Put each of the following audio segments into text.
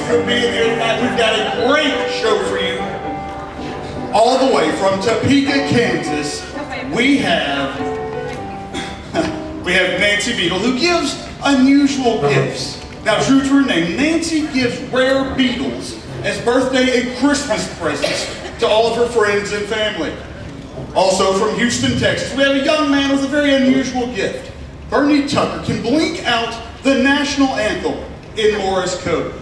for being here tonight. We've got a great show for you. All the way from Topeka, Kansas, we have Nancy Beadle, who gives unusual gifts. Now, true to her name, Nancy gives rare beetles as birthday and Christmas presents to all of her friends and family. Also from Houston, Texas, we have a young man with a very unusual gift. Bernie Tucker can blink out the national anthem in Morse code.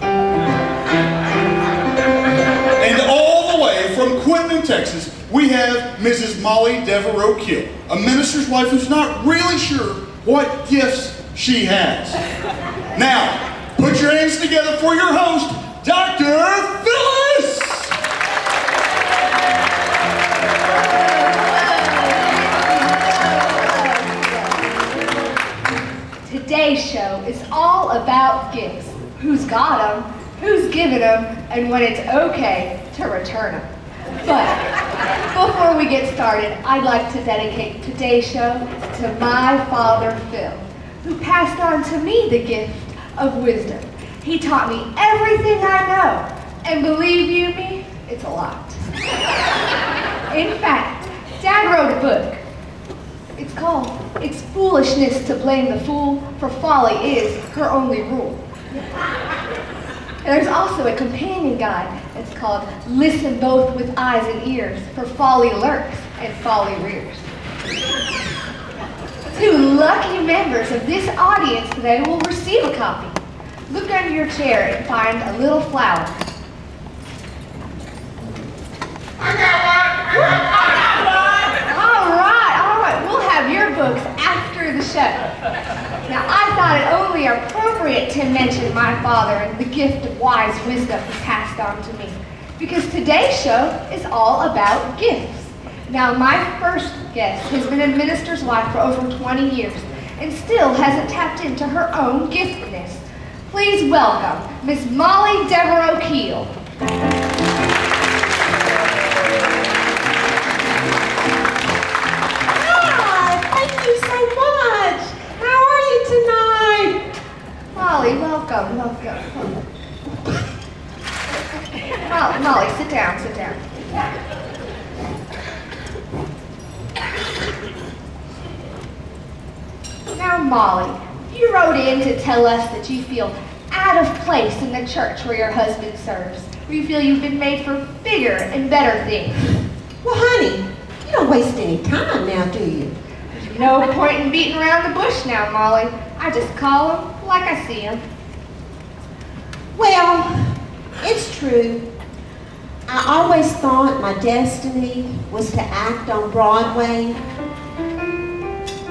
And all the way from Quitman, Texas, we have Mrs. Molly Devereaux Kill, a minister's wife who's not really sure what gifts she has. Now, put your hands together for your host, Dr. Phyllis! Today's show is all about gifts. Who's got them, who's given them, and when it's okay to return them. But before we get started, I'd like to dedicate today's show to my father, Phil, who passed on to me the gift of wisdom. He taught me everything I know, and believe you me, it's a lot. In fact, Dad wrote a book. It's called "It's Foolishness to Blame the Fool, for Folly is Her Only Rule." And there's also a companion guide that's called "Listen Both with Eyes and Ears, for Folly Lurks and Folly Rears." 2 lucky members of this audience today will receive a copy. Look under your chair and find a little flower. I got All right, we'll have your books after the show. Now, I thought it only appropriate to mention my father and the gift of wise wisdom he passed on to me, because today's show is all about gifts. Now, my first guest has been a minister's wife for over 20 years and still hasn't tapped into her own giftedness. Please welcome Miss Molly Devereaux Kiel. Molly, welcome. Molly, sit down. Now, Molly, you wrote in to tell us that you feel out of place in the church where your husband serves, where you feel you've been made for bigger and better things. Well, honey, you don't waste any time now, do you? There's no point in beating around the bush now, Molly. I just call him like I see him. Well, it's true. I always thought my destiny was to act on Broadway.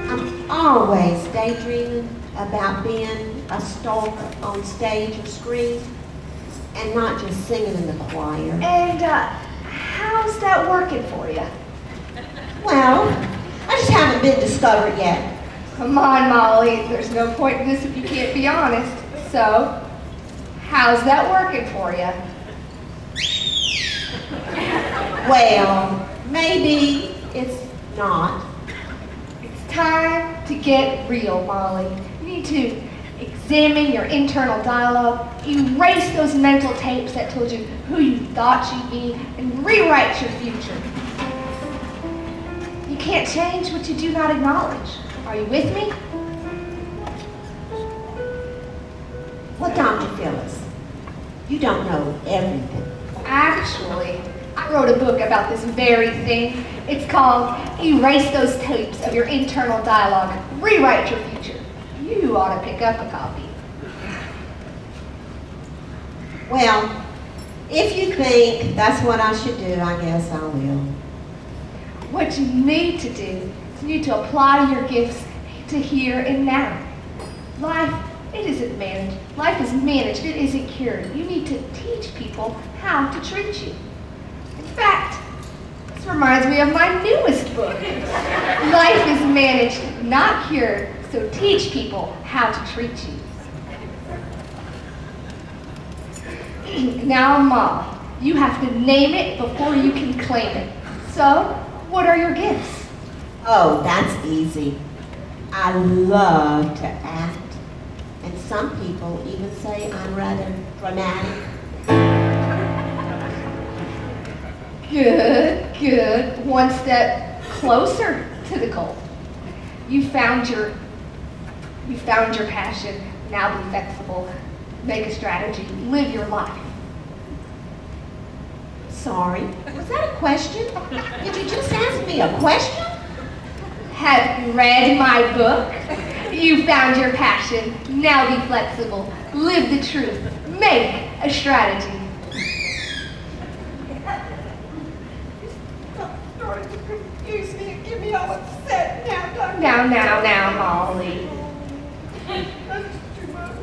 I'm always daydreaming about being a star on stage or screen and not just singing in the choir. And how's that working for you? Well, I just haven't been discovered yet. Come on, Molly. There's no point in this if you can't be honest. So, how's that working for you? Well, maybe it's not. It's time to get real, Molly. You need to examine your internal dialogue, erase those mental tapes that told you who you thought you'd be, and rewrite your future. You can't change what you do not acknowledge. Are you with me? Well, Dr. Phyllis, you don't know everything. Actually, I wrote a book about this very thing. It's called "Erase Those Tapes of Your Internal Dialogue, Rewrite Your Future." You ought to pick up a copy. Well, if you think that's what I should do, I guess I will. What you need to do is you need to apply your gifts to here and now. Life, it isn't managed. Life is managed, it isn't cured. You need to teach people how to treat you. In fact, this reminds me of my newest book. Life is managed, not cured, so teach people how to treat you. Now, Mom, you have to name it before you can claim it. So, what are your gifts? Oh, that's easy. I love to act. And some people even say I'm rather dramatic. Good, good. One step closer to the goal. You found your passion. Now be flexible. Make a strategy. Live your life. Sorry, was that a question? Did you just ask me a question? Have you read my book? You found your passion. Now be flexible. Live the truth. Make a strategy. Starting to confuse me and get me all upset now, Now, Molly.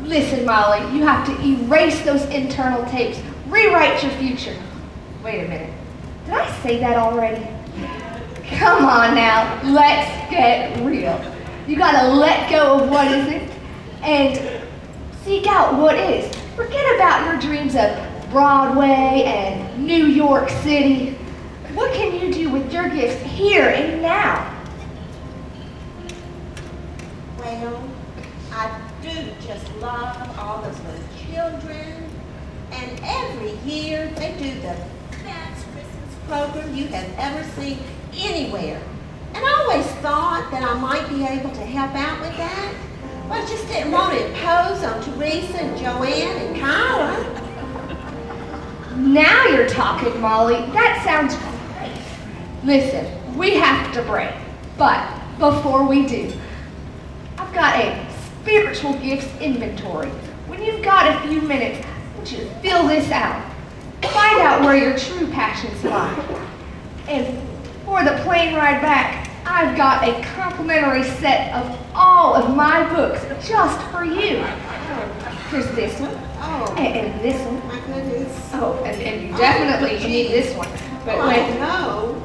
Listen, Molly, you have to erase those internal tapes. Rewrite your future. Wait a minute. Did I say that already? Come on now, let's get real. You gotta let go of what isn't and seek out what is. Forget about your dreams of Broadway and New York City. What can you do with your gifts here and now? Well, I do just love all those little children. And every year they do the best Christmas program you have ever seen anywhere. And I always thought that I might be able to help out with that. But I just didn't want to impose on Teresa and Joanne and Kyla. Now you're talking, Molly. That sounds great. Listen, we have to break. But before we do, I've got a spiritual gifts inventory. When you've got a few minutes, I want you to fill this out. Find out where your true passions lie. And for the plane ride back, I've got a complimentary set of all of my books just for you. There's this one. Oh. And this one. My goodness. Oh, and you definitely need this one. But wait. No.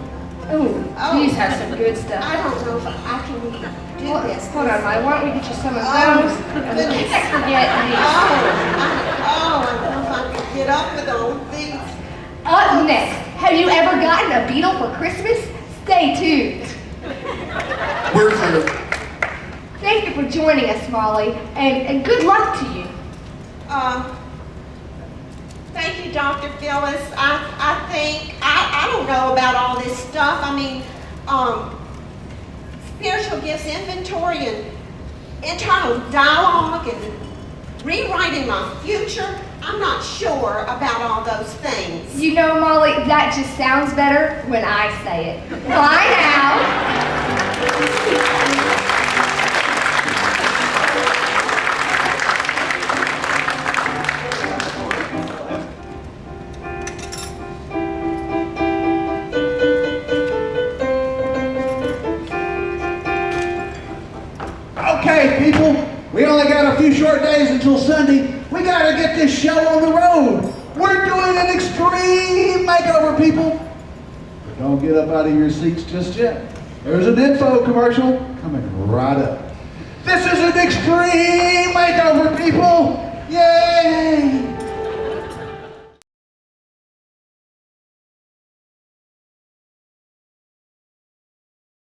Oh, these have some good stuff. I don't know if I can do Well, this. hold on, Molly. Why don't we get you some of Oh, those? And goodness. let's forget these. I don't know if I can get up with all these. Up next, have you ever gotten a beetle for Christmas? Stay tuned. We're clear. Thank you for joining us, Molly, and good luck to you. Thank you, Dr. Phyllis. I think, I don't know about all this stuff. I mean, spiritual gifts inventory and internal dialogue and rewriting my future. I'm not sure about all those things. You know, Molly, that just sounds better when I say it. Bye now. Okay, people, we only got a few short days until Sunday. We got to get this show on the road. We're doing an extreme makeover, people. But don't get up out of your seats just yet. There's an info commercial coming right up. This is an extreme makeover, people. Yay!